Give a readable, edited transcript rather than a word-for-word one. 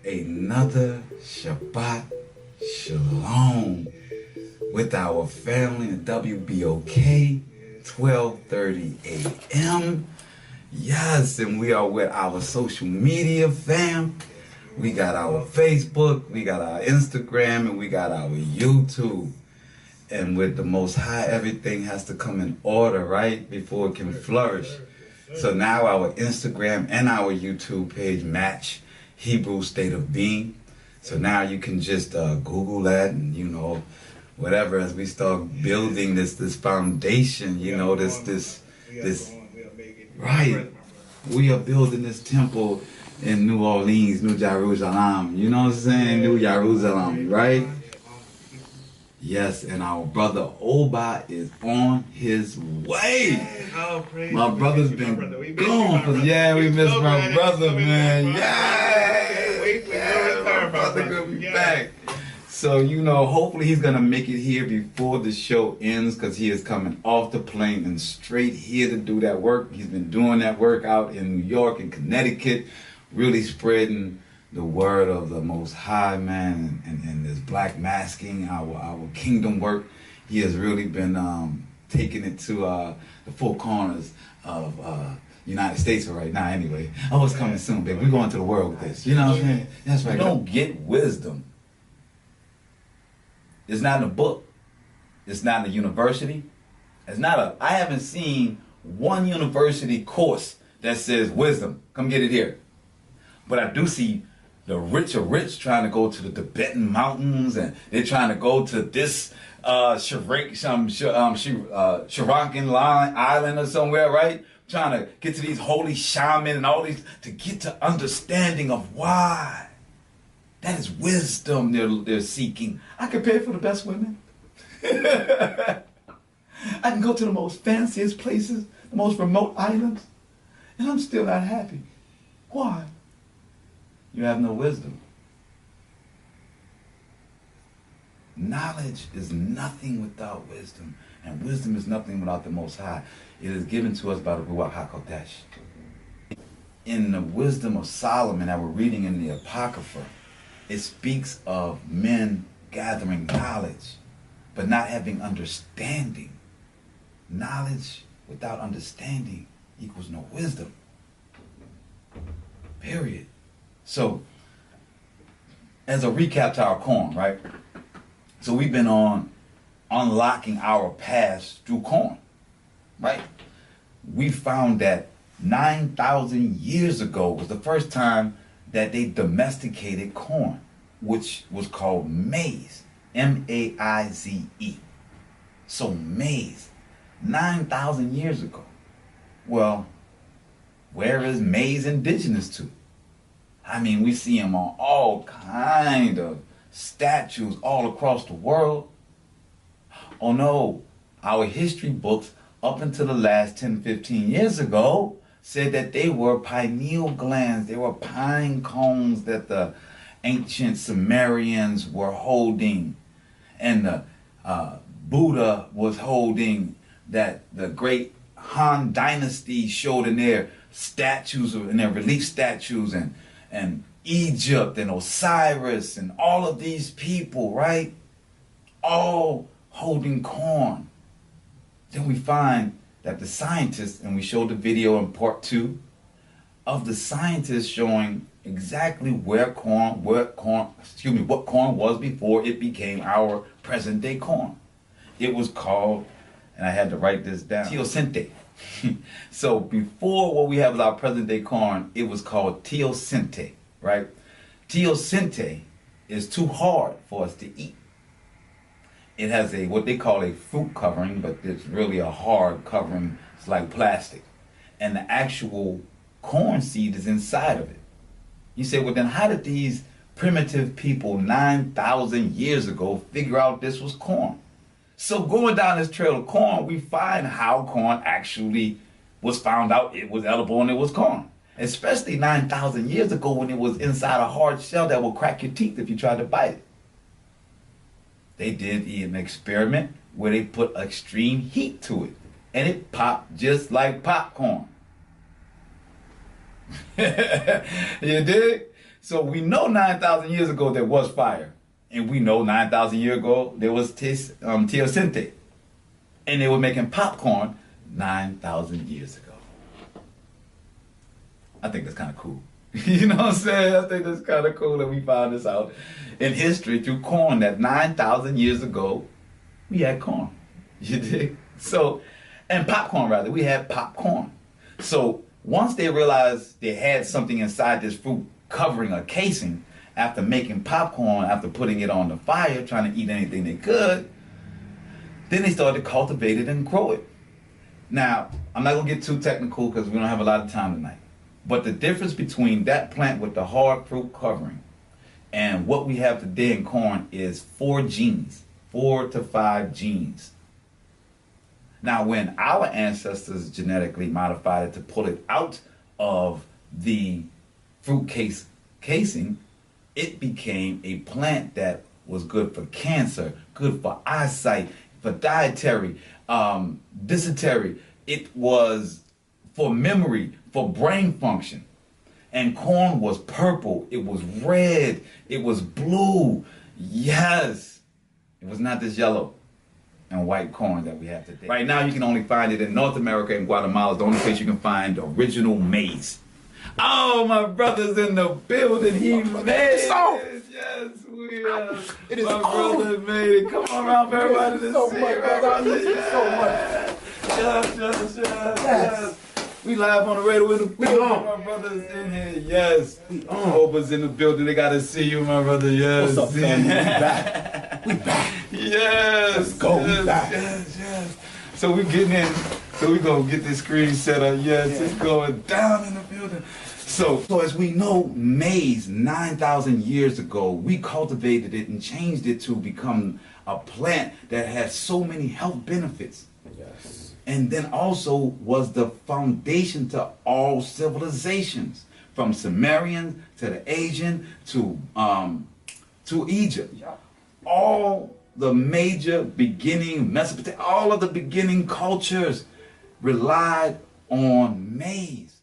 another Shabbat Shalom with our family in WBOK, 12:30 a.m. Yes, and we are with our social media fam. We got our Facebook, we got our Instagram, and we got our YouTube. And with the Most High, everything has to come in order, right? Before it can flourish. So now our Instagram and our YouTube page match Hebrew State of Being. So now you can just Google that and, whatever, as we start building this foundation, this, right. We are building this temple in New Orleans, New Jerusalem. You know what I'm saying? New Jerusalem, right? Yes, and our brother Oba is on his way. My brother's been gone. Yeah, we miss my brother, man. Yeah, my brother gonna be back. So, hopefully he's going to make it here before the show ends, because he is coming off the plane and straight here to do that work. He's been doing that work out in New York and Connecticut, really spreading the word of the Most High, man, and this black masking, our kingdom work. He has really been taking it to the four corners of United States for right now anyway. Oh, it's coming soon, baby. We're going to the world with this. You know what I'm saying? That's right. You don't get wisdom. It's not in a book. It's not in a university. I haven't seen one university course that says wisdom. Come get it here. But I do see the rich are rich trying to go to the Tibetan mountains, and they're trying to go to this Sharonda island or somewhere, right? Trying to get to these holy shaman and all these to get to understanding of why. That is wisdom they're seeking. I can pay for the best women. I can go to the most fanciest places, the most remote islands, and I'm still not happy. Why? You have no wisdom. Knowledge is nothing without wisdom, and wisdom is nothing without the Most High. It is given to us by the Ruach HaKodesh. In the wisdom of Solomon that we're reading in the Apocrypha, it speaks of men gathering knowledge, but not having understanding. Knowledge without understanding equals no wisdom. Period. So, as a recap to our corn, right? So we've been on unlocking our past through corn, right? We found that 9,000 years ago was the first time that they domesticated corn, which was called maize, M-A-I-Z-E. So maize, 9,000 years ago. Well, where is maize indigenous to? I mean, we see them on all kind of statues all across the world. Oh no, our history books up until the last 10, 15 years ago said that they were pineal glands. They were pine cones that the ancient Sumerians were holding, and the Buddha was holding, that the great Han dynasty showed in their statues, in their relief statues, and Egypt and Osiris and all of these people, right? All holding corn. Then we find that the scientists, and we showed the video in part 2 of the scientists showing exactly what corn was before it became our present day corn. It was called, and I had to write this down, teosinte. So before what we have as our present day corn, it was called teosinte, right? Teosinte is too hard for us to eat. It has what they call a fruit covering, but it's really a hard covering. It's like plastic. And the actual corn seed is inside of it. You say, well then how did these primitive people 9,000 years ago figure out this was corn? So going down this trail of corn, we find how corn actually was found out it was edible and it was corn. Especially 9,000 years ago when it was inside a hard shell that will crack your teeth if you tried to bite it. They did an experiment where they put extreme heat to it, and it popped just like popcorn. You dig? So we know 9,000 years ago there was fire. And we know 9,000 years ago there was teosinte. And they were making popcorn 9,000 years ago. I think that's kind of cool. You know what I'm saying? I think that's kind of cool that we found this out in history through corn, that 9,000 years ago we had corn. You dig? So, and popcorn rather, we had popcorn. So once they realized they had something inside this fruit covering a casing, after making popcorn, after putting it on the fire, trying to eat anything they could, then they started to cultivate it and grow it. Now, I'm not going to get too technical because we don't have a lot of time tonight. But the difference between that plant with the hard fruit covering and what we have today in corn is 4 genes, 4 to 5 genes. Now, when our ancestors genetically modified it to pull it out of the fruit casing, it became a plant that was good for cancer, good for eyesight, for dietary, dysentery. It was for memory, for brain function. And corn was purple, it was red, it was blue. Yes, it was not this yellow and white corn that we have today. Right now you can only find it in North America and Guatemala. It's the only place you can find original maize. Oh, my brother's in the building. He made it. Yes, we are. It is my brother made it. Come on around, everybody. To so see much, brother. I miss you so much. Yes. We live on the radio in the building. My brother's in here. Yes. Oba's in the building. They got to see you, my brother. Yes. What's up, family? We back. We back. Yes. Let's go. Yes, We back. Yes. So we're getting in. So we're going to get this screen set up. Yes, it's going down in the building. So as we know, maize 9,000 years ago, we cultivated it and changed it to become a plant that has so many health benefits. Yes. And then also was the foundation to all civilizations, from Sumerian to the Asian to Egypt. Yeah. All the major beginning Mesopotamia, all of the beginning cultures relied on maize.